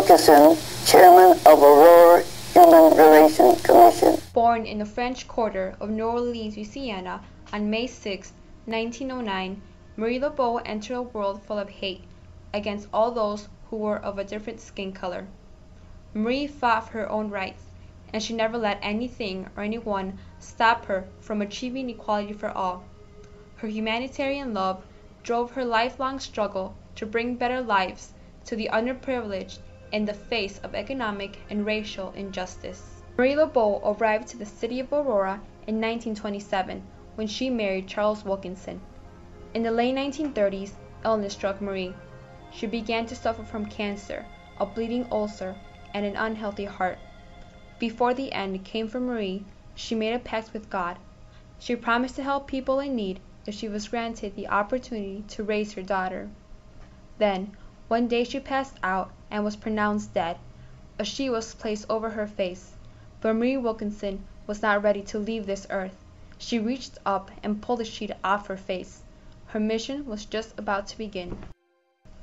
Wilkinson, Chairman of Aurora Human Relations Commission. Born in the French Quarter of New Orleans, Louisiana, on May 6, 1909, Marie Laveau entered a world full of hate against all those who were of a different skin color. Marie fought for her own rights, and she never let anything or anyone stop her from achieving equality for all. Her humanitarian love drove her lifelong struggle to bring better lives to the underprivileged in the face of economic and racial injustice. Marie Laveau arrived to the city of Aurora in 1927 when she married Charles Wilkinson. In the late 1930s, illness struck Marie. She began to suffer from cancer, a bleeding ulcer, and an unhealthy heart. Before the end came for Marie, she made a pact with God. She promised to help people in need if she was granted the opportunity to raise her daughter. Then, one day she passed out and was pronounced dead. A sheet was placed over her face, but Marie Wilkinson was not ready to leave this earth. She reached up and pulled the sheet off her face. Her mission was just about to begin.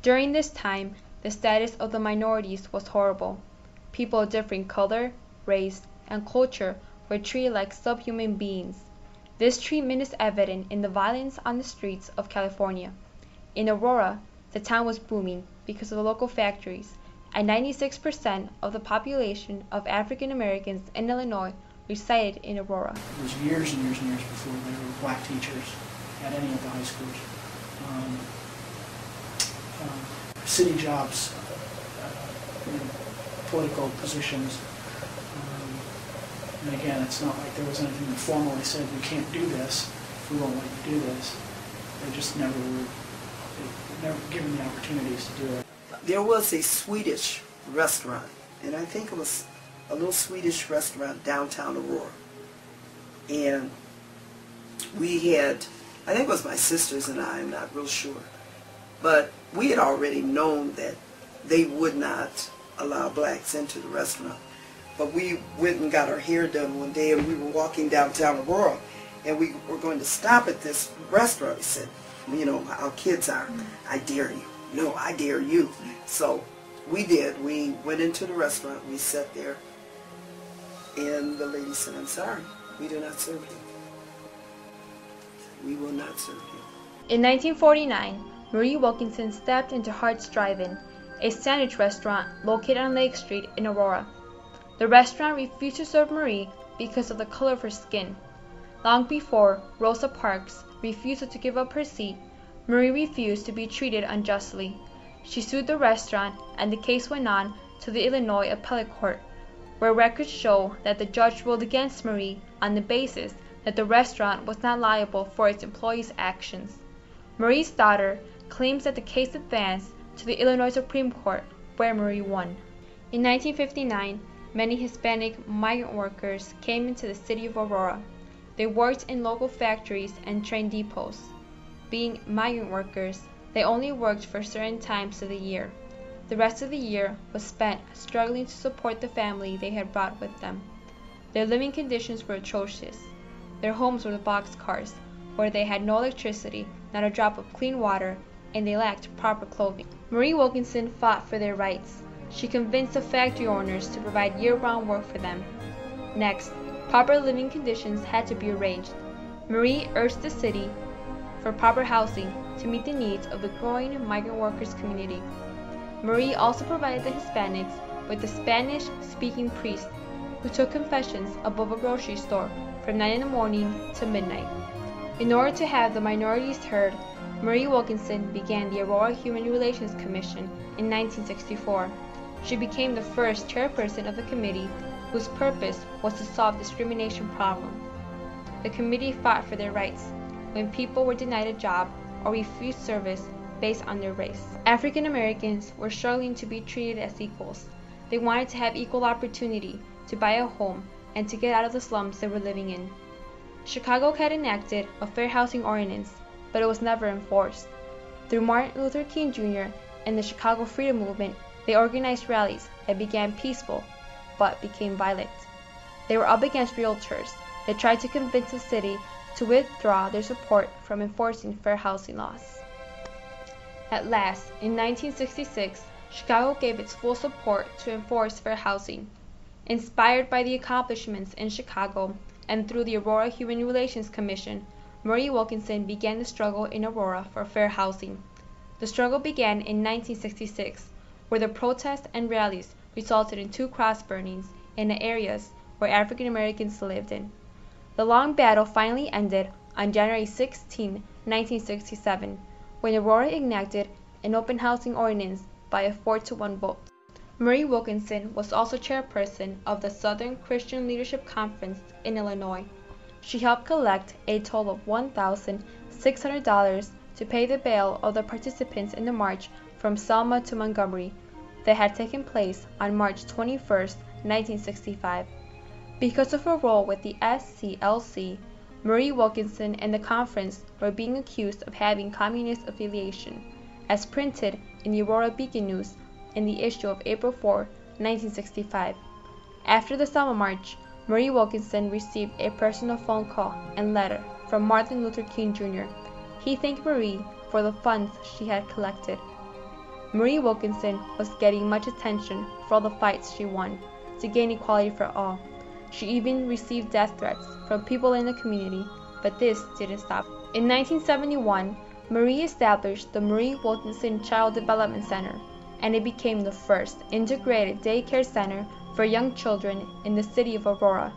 During this time, the status of the minorities was horrible. People of different color, race, and culture were treated like subhuman beings. This treatment is evident in the violence on the streets of California. In Aurora, the town was booming because of the local factories, and 96% of the population of African Americans in Illinois resided in Aurora. It was years and years and years before there were black teachers at any of the high schools. City jobs, political positions. And again, it's not like there was anything that formally said, we can't do this, we won't let you do this. They just never given the opportunities to do it. There was a Swedish restaurant, and I think it was a little Swedish restaurant downtown Aurora. And we had, I think it was my sisters and I'm not real sure, but we had already known that they would not allow blacks into the restaurant. But we went and got our hair done one day, and we were walking downtown Aurora, and we were going to stop at this restaurant. He said, you know, how kids are, I dare you. No, I dare you. So we did. We went into the restaurant, we sat there, and the lady said, I'm sorry, we do not serve you. We will not serve you. In 1949, Marie Wilkinson stepped into Hart's Drive-In, a sandwich restaurant located on Lake Street in Aurora. The restaurant refused to serve Marie because of the color of her skin. Long before Rosa Parks refused to give up her seat, Marie refused to be treated unjustly. She sued the restaurant, and the case went on to the Illinois Appellate Court, where records show that the judge ruled against Marie on the basis that the restaurant was not liable for its employees' actions. Marie's daughter claims that the case advanced to the Illinois Supreme Court, where Marie won. In 1959, many Hispanic migrant workers came into the city of Aurora. They worked in local factories and train depots. Being migrant workers, they only worked for certain times of the year. The rest of the year was spent struggling to support the family they had brought with them. Their living conditions were atrocious. Their homes were boxcars, where they had no electricity, not a drop of clean water, and they lacked proper clothing. Marie Wilkinson fought for their rights. She convinced the factory owners to provide year-round work for them. Next, proper living conditions had to be arranged. Marie urged the city for proper housing to meet the needs of the growing migrant workers community. Marie also provided the Hispanics with a Spanish-speaking priest who took confessions above a grocery store from 9 in the morning to midnight. In order to have the minorities heard, Marie Wilkinson began the Aurora Human Relations Commission in 1964. She became the first chairperson of the committee, whose purpose was to solve discrimination problems. The committee fought for their rights when people were denied a job or refused service based on their race. African Americans were struggling to be treated as equals. They wanted to have equal opportunity to buy a home and to get out of the slums they were living in. Chicago had enacted a fair housing ordinance, but it was never enforced. Through Martin Luther King Jr. and the Chicago Freedom Movement, they organized rallies that began peaceful, but became violent. They were up against realtors that tried to convince the city to withdraw their support from enforcing fair housing laws. At last, in 1966, Chicago gave its full support to enforce fair housing. Inspired by the accomplishments in Chicago and through the Aurora Human Relations Commission, Marie Wilkinson began the struggle in Aurora for fair housing. The struggle began in 1966, where the protests and rallies resulted in 2 cross burnings in the areas where African Americans lived in. The long battle finally ended on January 16, 1967, when Aurora enacted an open housing ordinance by a 4-to-1 vote. Marie Wilkinson was also chairperson of the Southern Christian Leadership Conference in Illinois. She helped collect a total of $1,600 to pay the bail of the participants in the march from Selma to Montgomery that had taken place on March 21, 1965. Because of her role with the SCLC, Marie Wilkinson and the conference were being accused of having communist affiliation, as printed in the Aurora Beacon News in the issue of April 4, 1965. After the Selma March, Marie Wilkinson received a personal phone call and letter from Martin Luther King Jr. He thanked Marie for the funds she had collected. Marie Wilkinson was getting much attention for all the fights she won to gain equality for all. She even received death threats from people in the community, but this didn't stop. In 1971, Marie established the Marie Wilkinson Child Development Center, and it became the first integrated daycare center for young children in the city of Aurora,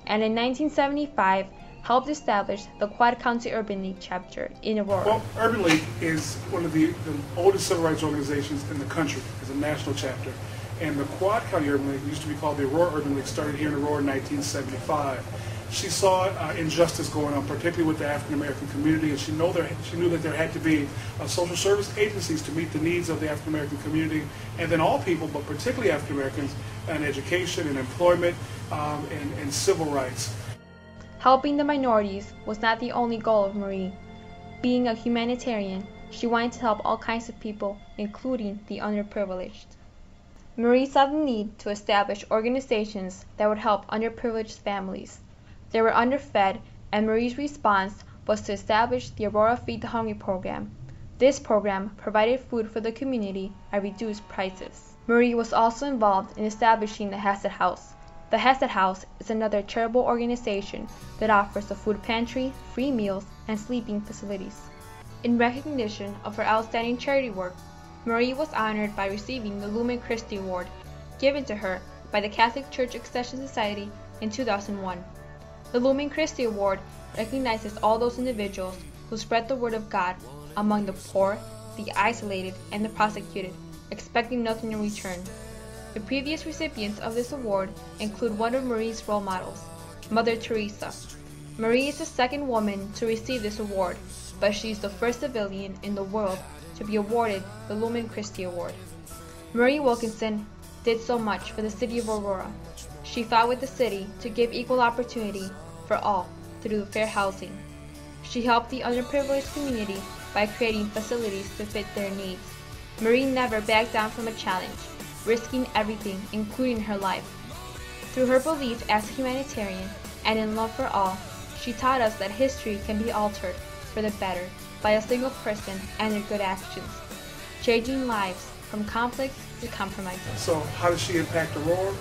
and in 1975 helped establish the Quad County Urban League chapter in Aurora. Well, Urban League is one of the oldest civil rights organizations in the country. It's a national chapter. And the Quad County Urban League, used to be called the Aurora Urban League, started here in Aurora in 1975. She saw injustice going on, particularly with the African American community, and she knew that there had to be social service agencies to meet the needs of the African American community, and then all people, but particularly African Americans, in education and employment and civil rights. Helping the minorities was not the only goal of Marie. Being a humanitarian, she wanted to help all kinds of people, including the underprivileged. Marie saw the need to establish organizations that would help underprivileged families. They were underfed, and Marie's response was to establish the Aurora Feed the Hungry program. This program provided food for the community at reduced prices. Marie was also involved in establishing the Hassett House. The Hassett House is another charitable organization that offers a food pantry, free meals, and sleeping facilities. In recognition of her outstanding charity work, Marie was honored by receiving the Lumen Christi Award, given to her by the Catholic Church Extension Society in 2001. The Lumen Christi Award recognizes all those individuals who spread the word of God among the poor, the isolated, and the persecuted, expecting nothing in return. The previous recipients of this award include one of Marie's role models, Mother Teresa. Marie is the second woman to receive this award, but she is the first civilian in the world to be awarded the Lumen Christi Award. Marie Wilkinson did so much for the city of Aurora. She fought with the city to give equal opportunity for all through fair housing. She helped the underprivileged community by creating facilities to fit their needs. Marie never backed down from a challenge, risking everything, including her life. Through her belief as a humanitarian and in love for all, she taught us that history can be altered for the better by a single person and their good actions, changing lives from conflict to compromise. So how does she impact Aurora?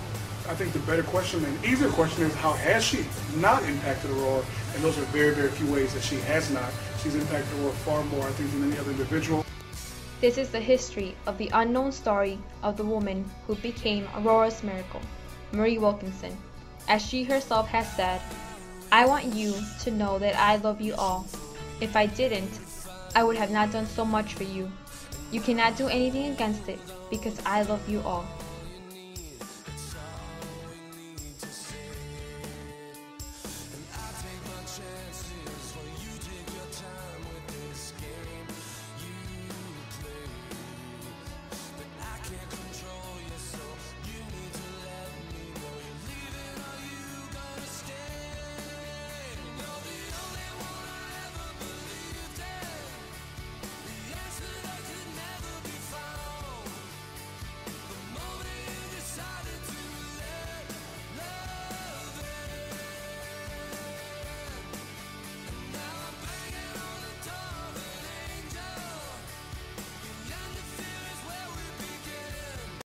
I think the better question and easier question is, how has she not impacted Aurora? And those are very, very few ways that she has not. She's impacted Aurora far more, I think, than any other individual. This is the history of the unknown story of the woman who became Aurora's miracle, Marie Wilkinson. As she herself has said, "I want you to know that I love you all. If I didn't, I would have not done so much for you. You cannot do anything against it because I love you all."